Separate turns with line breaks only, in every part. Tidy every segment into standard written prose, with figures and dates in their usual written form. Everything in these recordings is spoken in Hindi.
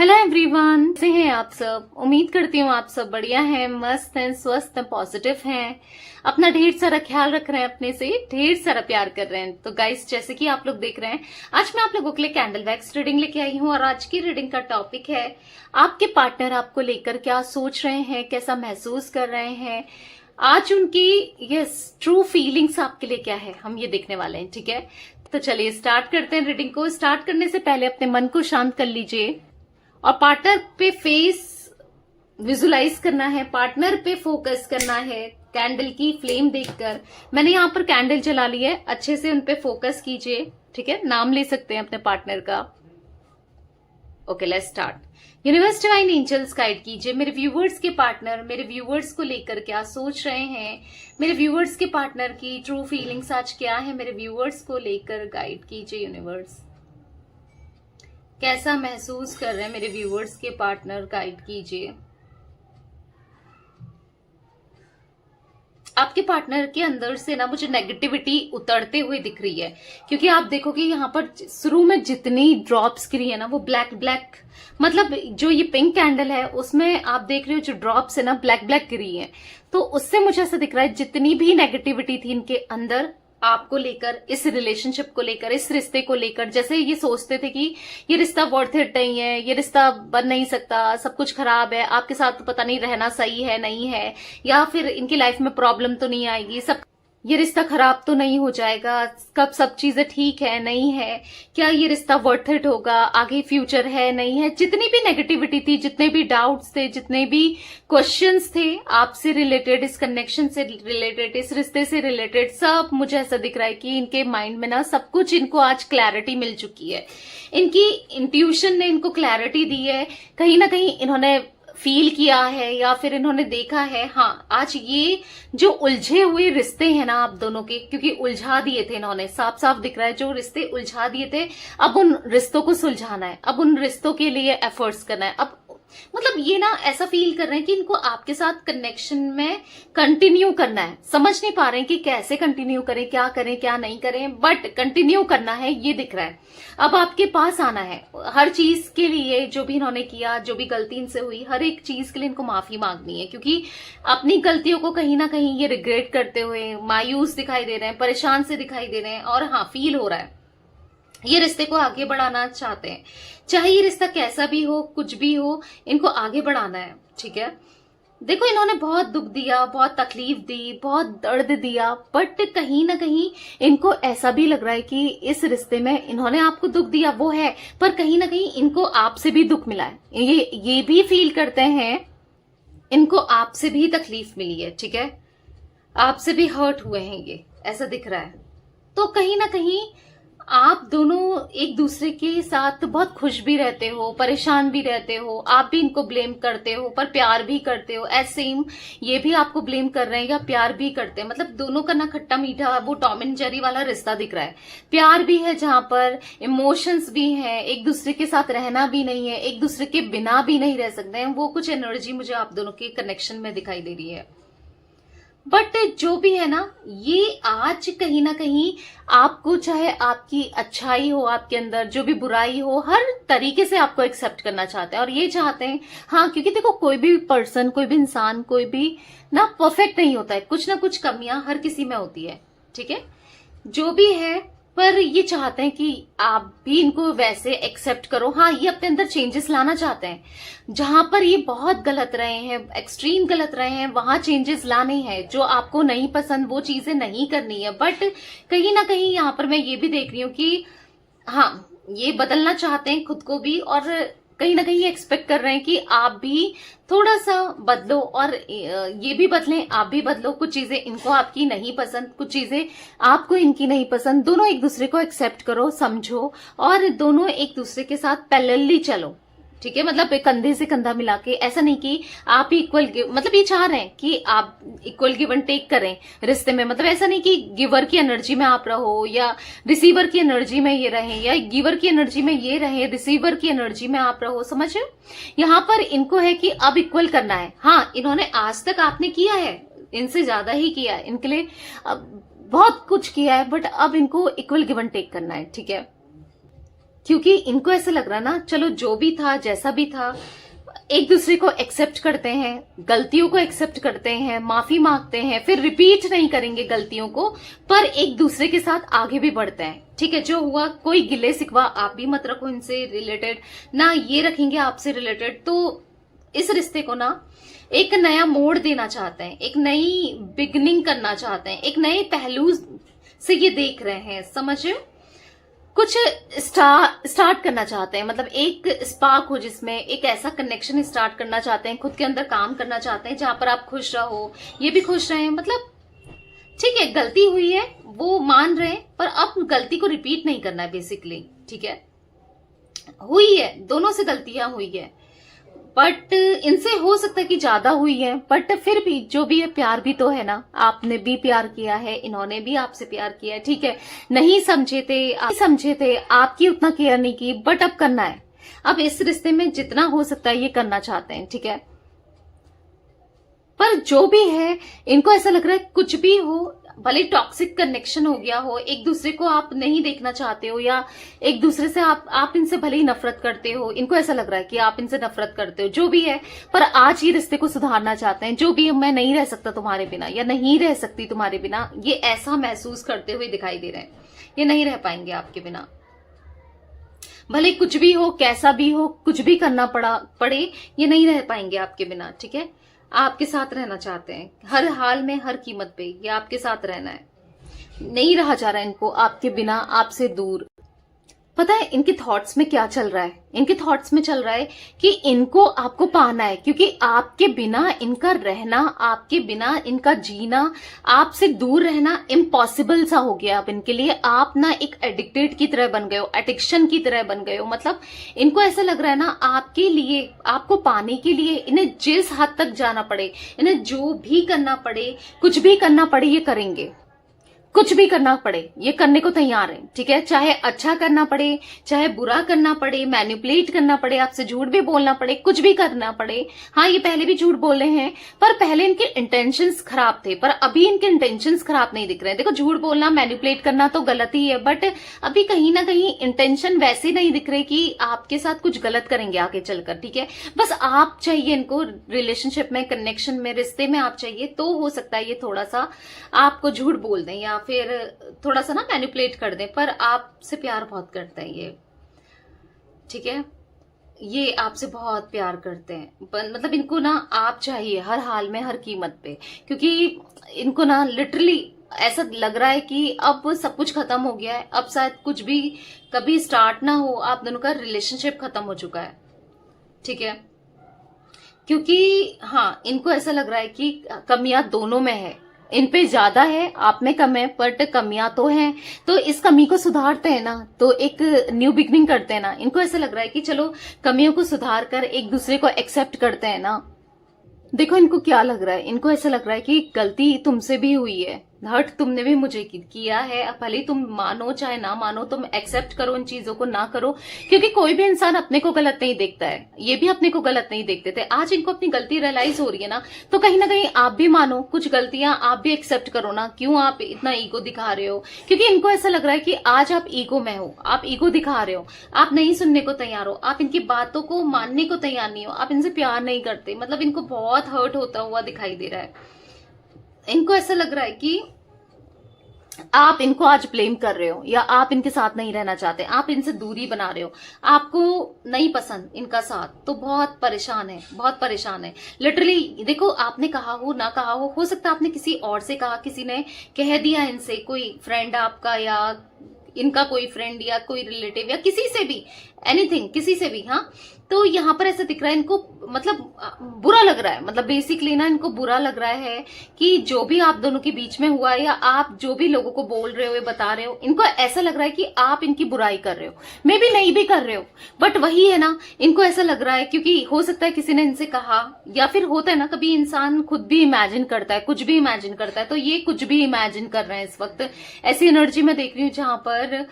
हेलो एवरीवन, कैसे हैं आप सब। उम्मीद करती हूँ आप सब बढ़िया हैं, मस्त हैं, स्वस्थ हैं, पॉजिटिव हैं, अपना ढेर सारा ख्याल रख रहे हैं, अपने से ढेर सारा प्यार कर रहे हैं। तो गाइस, जैसे कि आप लोग देख रहे हैं, आज मैं आप लोगों के लिए कैंडल वैक्स रीडिंग लेके आई हूँ और आज की रीडिंग का टॉपिक है आपके पार्टनर आपको लेकर क्या सोच रहे हैं, कैसा महसूस कर रहे हैं, आज उनकी ट्रू फीलिंग्स आपके लिए क्या है, हम ये देखने वाले हैं। ठीक है, तो चलिए स्टार्ट करते हैं रीडिंग को। स्टार्ट करने से पहले अपने मन को शांत कर लीजिए और पार्टनर पे फेस विजुलाइज करना है, पार्टनर पे फोकस करना है। कैंडल की फ्लेम देखकर मैंने यहाँ पर कैंडल जला ली है, अच्छे से उन पे फोकस कीजिए। ठीक है, नाम ले सकते हैं अपने पार्टनर का। Okay, let's start. Universe divine angels guide कीजिए मेरे व्यूवर्स के पार्टनर मेरे व्यूवर्स को लेकर क्या सोच रहे हैं, मेरे व्यूवर्स के पार्टनर की ट्रू फीलिंग्स आज क्या है, मेरे व्यूवर्स को लेकर गाइड कीजिए। यूनिवर्स कैसा महसूस कर रहे हैं मेरे व्यूवर्स के पार्टनर, गाइड कीजिए। आपके पार्टनर के अंदर से ना मुझे नेगेटिविटी उतरते हुए दिख रही है, क्योंकि आप देखोगे यहाँ पर शुरू में जितनी ड्रॉप्स गिरी है ना वो ब्लैक ब्लैक, मतलब जो ये पिंक कैंडल है उसमें आप देख रहे हो जो ड्रॉप्स है ना ब्लैक ब्लैक गिरी है। तो उससे मुझे ऐसा दिख रहा है जितनी भी नेगेटिविटी थी इनके अंदर आपको लेकर, इस रिलेशनशिप को लेकर, इस रिश्ते को लेकर, जैसे ये सोचते थे कि ये रिश्ता वर्थ इट नहीं है, ये रिश्ता बन नहीं सकता, सब कुछ खराब है, आपके साथ तो पता नहीं रहना सही है नहीं है, या फिर इनकी लाइफ में प्रॉब्लम तो नहीं आएगी, सब ये रिश्ता खराब तो नहीं हो जाएगा, कब सब चीजें ठीक है नहीं है, क्या ये रिश्ता वर्थ इट होगा, आगे फ्यूचर है नहीं है, जितनी भी नेगेटिविटी थी, जितने भी डाउट्स थे, जितने भी क्वेश्चंस थे आपसे रिलेटेड, इस कनेक्शन से रिलेटेड, इस रिश्ते से रिलेटेड, सब मुझे ऐसा दिख रहा है कि इनके माइंड में ना सब कुछ इनको आज क्लैरिटी मिल चुकी है। इनकी इंट्यूशन ने इनको क्लैरिटी दी है, कहीं ना कहीं इन्होंने फील किया है या फिर इन्होंने देखा है। हाँ, आज ये जो उलझे हुए रिश्ते हैं ना आप दोनों के, क्योंकि उलझा दिए थे इन्होंने, साफ साफ दिख रहा है जो रिश्ते उलझा दिए थे, अब उन रिश्तों को सुलझाना है, अब उन रिश्तों के लिए एफर्ट्स करना है। अब मतलब ये ना ऐसा फील कर रहे हैं कि इनको आपके साथ कनेक्शन में कंटिन्यू करना है, समझ नहीं पा रहे हैं कि कैसे कंटिन्यू करें, क्या नहीं करें, बट कंटिन्यू करना है, ये दिख रहा है। अब आपके पास आना है, हर चीज के लिए जो भी इन्होंने किया, जो भी गलती इनसे हुई, हर एक चीज के लिए इनको माफी मांगनी है, क्योंकि अपनी गलतियों को कहीं ना कहीं ये रिग्रेट करते हुए मायूस दिखाई दे रहे हैं, परेशान से दिखाई दे रहे हैं, और हाँ फील हो रहा है ये रिश्ते को आगे बढ़ाना चाहते हैं, चाहे ये रिश्ता कैसा भी हो, कुछ भी हो, इनको आगे बढ़ाना है। ठीक है, देखो इन्होंने बहुत दुख दिया, बहुत तकलीफ दी, बहुत दर्द दिया, बट कहीं ना कहीं इनको ऐसा भी लग रहा है कि इस रिश्ते में इन्होंने आपको दुख दिया वो है, पर कहीं ना कहीं इनको आपसे भी दुख मिला है, ये भी फील करते हैं, इनको आपसे भी तकलीफ मिली है। ठीक है, आपसे भी हर्ट हुए हैं, ये ऐसा दिख रहा है। तो कहीं ना कहीं आप दोनों एक दूसरे के साथ बहुत खुश भी रहते हो, परेशान भी रहते हो, आप भी इनको ब्लेम करते हो पर प्यार भी करते हो, ऐसे ही ये भी आपको ब्लेम कर रहे हैं या प्यार भी करते हैं। मतलब दोनों का ना खट्टा मीठा वो टॉम एंड जेरी वाला रिश्ता दिख रहा है, प्यार भी है जहां पर इमोशंस भी है, एक दूसरे के साथ रहना भी नहीं है, एक दूसरे के बिना भी नहीं रह सकते हैं, वो कुछ एनर्जी मुझे आप दोनों के कनेक्शन में दिखाई दे रही है। बट जो भी है ना, ये आज कहीं ना कहीं आपको, चाहे आपकी अच्छाई हो आपके अंदर, जो भी बुराई हो, हर तरीके से आपको एक्सेप्ट करना चाहते हैं, और ये चाहते हैं। हाँ, क्योंकि देखो कोई भी पर्सन, कोई भी इंसान, कोई भी ना परफेक्ट नहीं होता है, कुछ ना कुछ कमियां हर किसी में होती है। ठीक है, जो भी है, पर ये चाहते हैं कि आप भी इनको वैसे एक्सेप्ट करो। हाँ, ये अपने अंदर चेंजेस लाना चाहते हैं, जहां पर ये बहुत गलत रहे हैं, एक्सट्रीम गलत रहे हैं, वहां चेंजेस लाने हैं। जो आपको नहीं पसंद वो चीजें नहीं करनी है, बट कहीं ना कहीं यहाँ पर मैं ये भी देख रही हूँ कि हाँ, ये बदलना चाहते हैं खुद को भी, और कहीं ना कहीं एक्सपेक्ट कर रहे हैं कि आप भी थोड़ा सा बदलो और ये भी बदलें, आप भी बदलो। कुछ चीजें इनको आपकी नहीं पसंद, कुछ चीजें आपको इनकी नहीं पसंद, दोनों एक दूसरे को एक्सेप्ट करो, समझो, और दोनों एक दूसरे के साथ पैरेलली चलो। ठीक है, मतलब कंधे से कंधा मिला के, ऐसा नहीं कि आप इक्वल, मतलब ये चाह रहे हैं कि आप इक्वल गिव एंड टेक करें रिश्ते में। मतलब ऐसा नहीं कि गिवर की एनर्जी में आप रहो या रिसीवर की एनर्जी में ये रहें, या गिवर की एनर्जी में ये रहे, रिसीवर की एनर्जी में आप रहो। समझ रहे हो, यहाँ पर इनको है कि अब इक्वल करना है। हाँ, इन्होंने आज तक आपने किया है, इनसे ज्यादा ही किया है, इनके लिए बहुत कुछ किया है, बट अब इनको इक्वल गिव एंड टेक करना है। ठीक है, क्योंकि इनको ऐसा लग रहा ना, चलो जो भी था जैसा भी था, एक दूसरे को एक्सेप्ट करते हैं, गलतियों को एक्सेप्ट करते हैं, माफी मांगते हैं, फिर रिपीट नहीं करेंगे गलतियों को, पर एक दूसरे के साथ आगे भी बढ़ते हैं। ठीक है, जो हुआ कोई गिले शिकवा आप भी मत रखो इनसे रिलेटेड, ना ये रखेंगे आपसे रिलेटेड। तो इस रिश्ते को ना एक नया मोड़ देना चाहते हैं, एक नई बिगनिंग करना चाहते हैं, एक नए पहलू से ये देख रहे हैं, समझ रहे हो? कुछ स्टार्ट करना चाहते हैं, मतलब एक स्पार्क हो जिसमें एक ऐसा कनेक्शन स्टार्ट करना चाहते हैं, खुद के अंदर काम करना चाहते हैं जहां पर आप खुश रहो, ये भी खुश रहे। मतलब ठीक है, गलती हुई है वो मान रहे हैं, पर अब गलती को रिपीट नहीं करना है बेसिकली। ठीक है, हुई है, दोनों से गलतियां हुई है, बट इनसे हो सकता है कि ज्यादा हुई है, बट फिर भी जो भी है प्यार भी तो है ना। आपने भी प्यार किया है, इन्होंने भी आपसे प्यार किया है। ठीक है, नहीं समझे थे, आपकी उतना केयर नहीं की, बट अब करना है। अब इस रिश्ते में जितना हो सकता है ये करना चाहते हैं। ठीक है, पर जो भी है इनको ऐसा लग रहा है कुछ भी हो, भले टॉक्सिक कनेक्शन हो गया हो, एक दूसरे को आप नहीं देखना चाहते हो, या एक दूसरे से आप इनसे भले ही नफरत करते हो, इनको ऐसा लग रहा है कि आप इनसे नफरत करते हो, जो भी है, पर आज ये रिश्ते को सुधारना चाहते हैं। जो भी है, मैं नहीं रह सकता तुम्हारे बिना, या नहीं रह सकती तुम्हारे बिना, ये ऐसा महसूस करते हुए दिखाई दे रहे हैं। ये नहीं रह पाएंगे आपके बिना, भले कुछ भी हो, कैसा भी हो, कुछ भी करना पड़े, ये नहीं रह पाएंगे आपके बिना। ठीक है, आपके साथ रहना चाहते हैं, हर हाल में, हर कीमत पे ये आपके साथ रहना है। नहीं रहा जा रहा है इनको आपके बिना, आपसे दूर। पता है इनके थॉट्स में क्या चल रहा है? इनके थॉट्स में चल रहा है कि इनको आपको पाना है, क्योंकि आपके बिना इनका रहना, आपके बिना इनका जीना, आपसे दूर रहना इम्पॉसिबल सा हो गया अब इनके लिए। आप ना एक एडिक्टेड की तरह बन गए हो, एडिक्शन की तरह बन गए हो। मतलब इनको ऐसा लग रहा है ना, आपके लिए, आपको पाने के लिए इन्हें जिस हद तक जाना पड़े, इन्हें जो भी करना पड़े, कुछ भी करना पड़े, ये करेंगे। कुछ भी करना पड़े ये करने को तैयार है। ठीक है, चाहे अच्छा करना पड़े, चाहे बुरा करना पड़े, मैनिपुलेट करना पड़े, आपसे झूठ भी बोलना पड़े, कुछ भी करना पड़े। हाँ, ये पहले भी झूठ बोले हैं, पर पहले इनके इंटेंशंस खराब थे, पर अभी इनके इंटेंशंस खराब नहीं दिख रहे हैं। देखो, झूठ बोलना, मैनिपुलेट करना तो गलत ही है, बट अभी कहीं ना कहीं इंटेंशन वैसे नहीं दिख रहे कि आपके साथ कुछ गलत करेंगे आगे चलकर। ठीक है, बस आप चाहिए इनको रिलेशनशिप में, कनेक्शन में, रिश्ते में आप चाहिए, तो हो सकता है ये थोड़ा सा आपको झूठ बोल दें या फिर थोड़ा सा ना मैनिपुलेट कर दें, पर आपसे प्यार बहुत करते हैं ये। ठीक है, ये आपसे बहुत प्यार करते हैं, मतलब इनको ना आप चाहिए हर हाल में, हर कीमत पे, क्योंकि इनको ना लिटरली ऐसा लग रहा है कि अब सब कुछ खत्म हो गया है, अब शायद कुछ भी कभी स्टार्ट ना हो, आप दोनों का रिलेशनशिप खत्म हो चुका है। ठीक है, क्योंकि हाँ, इनको ऐसा लग रहा है कि कमियां दोनों में है, इन पे ज्यादा है, आप में कम है, बट कमियां तो हैं, तो इस कमी को सुधारते हैं ना, तो एक न्यू बिगनिंग करते हैं ना। इनको ऐसा लग रहा है कि चलो कमियों को सुधार कर एक दूसरे को एक्सेप्ट करते हैं ना। देखो इनको क्या लग रहा है, इनको ऐसा लग रहा है कि गलती तुमसे भी हुई है, हर्ट तुमने भी मुझे किया है, भले तुम मानो चाहे ना मानो, तुम एक्सेप्ट करो इन चीजों को, ना करो, क्योंकि कोई भी इंसान अपने को गलत नहीं देखता है, ये भी अपने को गलत नहीं देखते थे। आज इनको अपनी गलती रियलाइज हो रही है ना, तो कहीं ना कहीं आप भी मानो कुछ गलतियां, आप भी एक्सेप्ट करो ना। क्यों आप इतना ईगो दिखा रहे हो? क्योंकि इनको ऐसा लग रहा है कि आज आप ईगो में हो, आप ईगो दिखा रहे हो, आप नहीं सुनने को तैयार हो, आप इनकी बातों को मानने को तैयार नहीं हो, आप इनसे प्यार नहीं करते। मतलब इनको बहुत हर्ट होता हुआ दिखाई दे रहा है। इनको ऐसा लग रहा है कि आप इनको आज ब्लेम कर रहे हो, या आप इनके साथ नहीं रहना चाहते, आप इनसे दूरी बना रहे हो, आपको नहीं पसंद इनका साथ, तो बहुत परेशान है, बहुत परेशान है लिटरली। देखो, आपने कहा हो ना कहा हो सकता है आपने किसी और से कहा, किसी ने कह दिया इनसे, कोई फ्रेंड आपका या इनका कोई फ्रेंड या कोई रिलेटिव या किसी से भी, एनीथिंग, किसी से भी। हाँ, तो यहाँ पर ऐसा दिख रहा है इनको, मतलब बुरा लग रहा है, मतलब बेसिकली ना इनको बुरा लग रहा है कि जो भी आप दोनों के बीच में हुआ है, या आप जो भी लोगों को बोल रहे हो या बता रहे हो, इनको ऐसा लग रहा है कि आप इनकी बुराई कर रहे हो, मे बी नहीं भी कर रहे हो, बट वही है ना, इनको ऐसा लग रहा है क्योंकि हो सकता है किसी ने इनसे कहा, या फिर होता है ना कभी इंसान खुद भी इमेजिन करता है, कुछ भी इमेजिन करता है, तो ये कुछ भी इमेजिन कर रहे हैं इस वक्त। ऐसी एनर्जी में देख रही हूँ जहां पर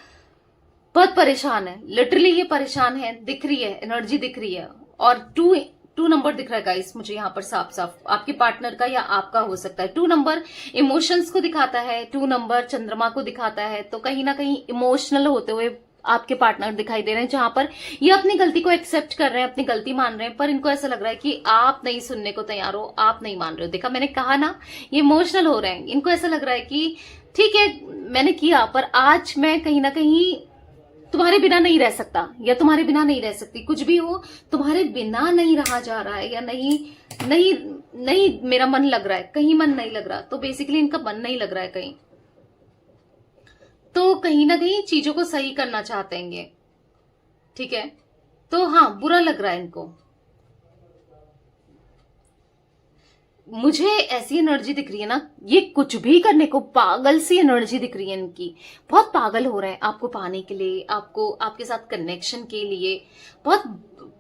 बहुत परेशान है, लिटरली ये परेशान है, दिख रही है, एनर्जी दिख रही है। और टू नंबर दिख रहा है गाइस मुझे यहाँ पर साफ साफ, आपके पार्टनर का या आपका हो सकता है। 2 नंबर इमोशंस को दिखाता है, 2 नंबर चंद्रमा को दिखाता है, तो कहीं ना कहीं इमोशनल होते हुए आपके पार्टनर दिखाई दे रहे हैं, जहां पर ये अपनी गलती को एक्सेप्ट कर रहे हैं, अपनी गलती मान रहे हैं, पर इनको ऐसा लग रहा है कि आप नहीं सुनने को तैयार हो, आप नहीं मान रहे हो। देखा, मैंने कहा ना, ये इमोशनल हो रहे हैं। इनको ऐसा लग रहा है कि ठीक है मैंने किया, पर आज मैं कहीं ना कहीं तुम्हारे बिना नहीं रह सकता, या तुम्हारे बिना नहीं रह सकती, कुछ भी हो तुम्हारे बिना नहीं रहा जा रहा है, या नहीं नहीं नहीं मेरा मन लग रहा है, कहीं मन नहीं लग रहा। तो बेसिकली इनका मन नहीं लग रहा है कहीं, तो कहीं ना कहीं चीजों को सही करना चाहते हैं ये, ठीक है। तो हाँ, बुरा लग रहा है इनको। मुझे ऐसी एनर्जी दिख रही है ना, ये कुछ भी करने को पागल सी एनर्जी दिख रही है इनकी। बहुत पागल हो रहे हैं आपको पाने के लिए, आपको आपके साथ कनेक्शन के लिए। बहुत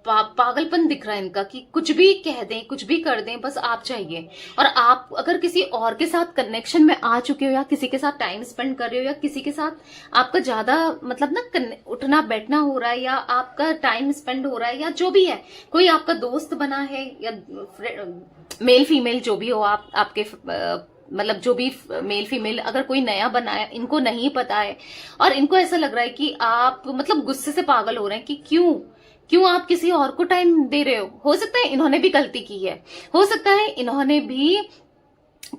पागलपन दिख रहा है इनका कि कुछ भी कह दें, कुछ भी कर दें, बस आप चाहिए। और आप अगर किसी और के साथ कनेक्शन में आ चुके हो, या किसी के साथ टाइम स्पेंड कर रहे हो, या किसी के साथ आपका ज्यादा मतलब ना उठना बैठना हो रहा है, या आपका टाइम स्पेंड हो रहा है, या जो भी है, कोई आपका दोस्त बना है, या मेल फीमेल जो भी हो, आपके मतलब जो भी मेल फीमेल अगर कोई नया बना है, इनको नहीं पता है, और इनको ऐसा लग रहा है कि आप मतलब गुस्से से पागल हो रहे हैं कि क्यों आप किसी और को टाइम दे रहे हो सकता है इन्होंने भी गलती की है, हो सकता है इन्होंने भी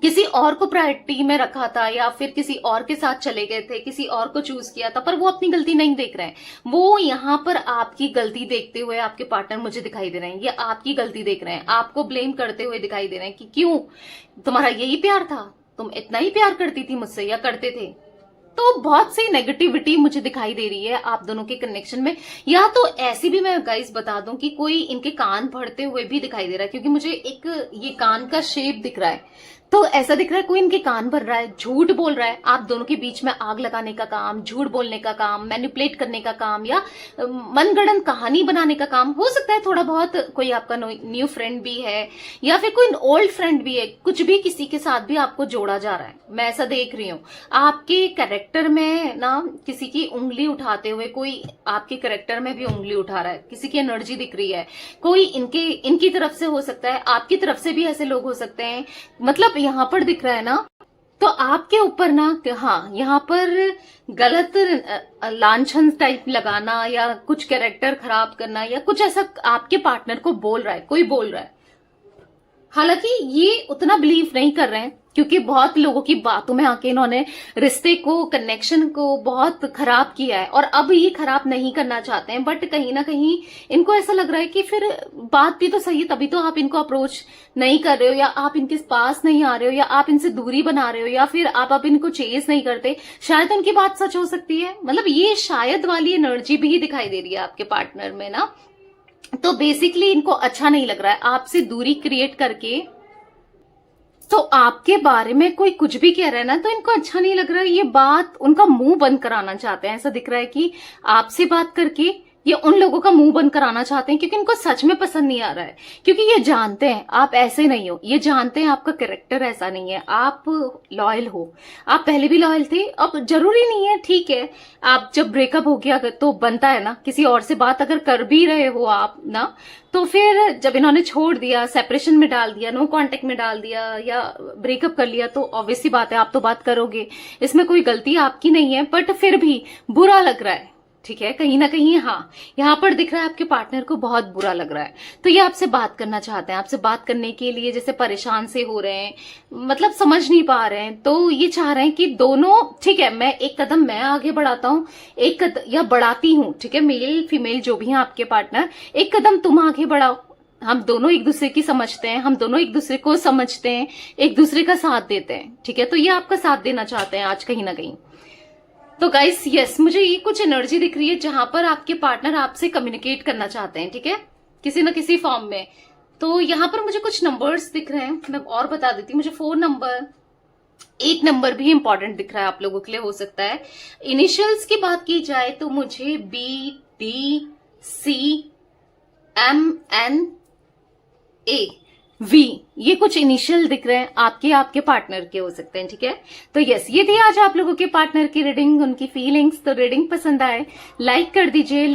किसी और को प्रायोरिटी में रखा था, या फिर किसी और के साथ चले गए थे, किसी और को चूज किया था, पर वो अपनी गलती नहीं देख रहे हैं। वो यहाँ पर आपकी गलती देखते हुए, आपके पार्टनर मुझे दिखाई दे रहे हैं, ये आपकी गलती देख रहे हैं, आपको ब्लेम करते हुए दिखाई दे रहे हैं कि क्यों, तुम्हारा यही प्यार था, तुम इतना ही प्यार करती थी मुझसे, या करते थे। तो बहुत सी नेगेटिविटी मुझे दिखाई दे रही है आप दोनों के कनेक्शन में। या तो ऐसी भी मैं गाइस बता दूं कि कोई इनके कान भरते हुए भी दिखाई दे रहा है, क्योंकि मुझे एक ये कान का शेप दिख रहा है, तो ऐसा दिख रहा है कोई इनके कान भर रहा है, झूठ बोल रहा है आप दोनों के बीच में, आग लगाने का काम, झूठ बोलने का काम, मैनिपुलेट करने का काम, या मनगढ़ंत कहानी बनाने का काम। हो सकता है थोड़ा बहुत कोई आपका न्यू फ्रेंड भी है, या फिर कोई ओल्ड फ्रेंड भी है, कुछ भी किसी के साथ भी आपको जोड़ा जा रहा है, मैं ऐसा देख रही हूँ। आपके कैरेक्टर में ना किसी की उंगली उठाते हुए कोई आपके कैरेक्टर में भी उंगली उठा रहा है, किसी की एनर्जी दिख रही है, कोई इनकी तरफ से हो सकता है, आपकी तरफ से भी ऐसे लोग हो सकते हैं। मतलब यहाँ पर दिख रहा है ना, तो आपके ऊपर ना, हाँ यहाँ पर गलत लांछन टाइप लगाना, या कुछ कैरेक्टर खराब करना, या कुछ ऐसा आपके पार्टनर को बोल रहा है, कोई बोल रहा है। हालांकि ये उतना बिलीव नहीं कर रहे हैं, क्योंकि बहुत लोगों की बातों में आके इन्होंने रिश्ते को, कनेक्शन को बहुत खराब किया है, और अब ये खराब नहीं करना चाहते हैं। बट कहीं ना कहीं इनको ऐसा लग रहा है कि फिर बात भी तो सही है, तभी तो आप इनको अप्रोच नहीं कर रहे हो, या आप इनके पास नहीं आ रहे हो, या आप इनसे दूरी बना रहे हो, या फिर आप अब इनको चेज नहीं करते। शायद उनकी बात सच हो सकती है, मतलब ये शायद वाली एनर्जी भी दिखाई दे रही है आपके पार्टनर में ना। तो बेसिकली इनको अच्छा नहीं लग रहा है आपसे दूरी क्रिएट करके। तो आपके बारे में कोई कुछ भी कह रहा है ना, तो इनको अच्छा नहीं लग रहा है, ये बात उनका मुंह बंद कराना चाहते हैं। ऐसा दिख रहा है कि आपसे बात करके ये उन लोगों का मुंह बंद कराना चाहते हैं, क्योंकि इनको सच में पसंद नहीं आ रहा है, क्योंकि ये जानते हैं आप ऐसे नहीं हो, ये जानते हैं आपका कैरेक्टर ऐसा नहीं है, आप लॉयल हो, आप पहले भी लॉयल थे, अब जरूरी नहीं है, ठीक है आप जब ब्रेकअप हो गया तो बनता है ना, किसी और से बात अगर कर भी रहे हो आप ना, तो फिर जब इन्होंने छोड़ दिया, सेपरेशन में डाल दिया, नो कांटेक्ट में डाल दिया, या ब्रेकअप कर लिया, तो ऑब्वियस सी बात है आप तो बात करोगे, इसमें कोई गलती आपकी नहीं है। बट फिर भी बुरा लग रहा है, ठीक है, कहीं ना कहीं हाँ यहाँ पर दिख रहा है आपके पार्टनर को बहुत बुरा लग रहा है। तो ये आपसे बात करना चाहते हैं, आपसे बात करने के लिए जैसे परेशान से हो रहे हैं, मतलब समझ नहीं पा रहे हैं, तो ये चाह रहे हैं कि दोनों, ठीक है मैं एक कदम मैं आगे बढ़ाता हूँ, एक कदम या बढ़ाती हूँ, ठीक है, मेल फीमेल जो भी है आपके पार्टनर, एक कदम तुम आगे बढ़ाओ, हम दोनों एक दूसरे की समझते हैं, हम दोनों एक दूसरे को समझते हैं, एक दूसरे का साथ देते हैं, ठीक है। तो ये आपका साथ देना चाहते हैं आज कहीं ना कहीं। तो गाइस यस, मुझे ये कुछ एनर्जी दिख रही है जहां पर आपके पार्टनर आपसे कम्युनिकेट करना चाहते हैं, ठीक है, किसी न किसी फॉर्म में। तो यहाँ पर मुझे कुछ नंबर्स दिख रहे हैं, मैं और बता देती हूँ। मुझे 4 नंबर, 1 नंबर भी इंपॉर्टेंट दिख रहा है आप लोगों के लिए, हो सकता है। इनिशियल्स की बात की जाए तो मुझे BDCMNA V, ये कुछ इनिशियल दिख रहे हैं, आपके पार्टनर के हो सकते हैं, ठीक है। तो यस, ये थी आज आप लोगों के पार्टनर की रीडिंग, उनकी फीलिंग्स। तो रीडिंग पसंद आए लाइक कर दीजिए।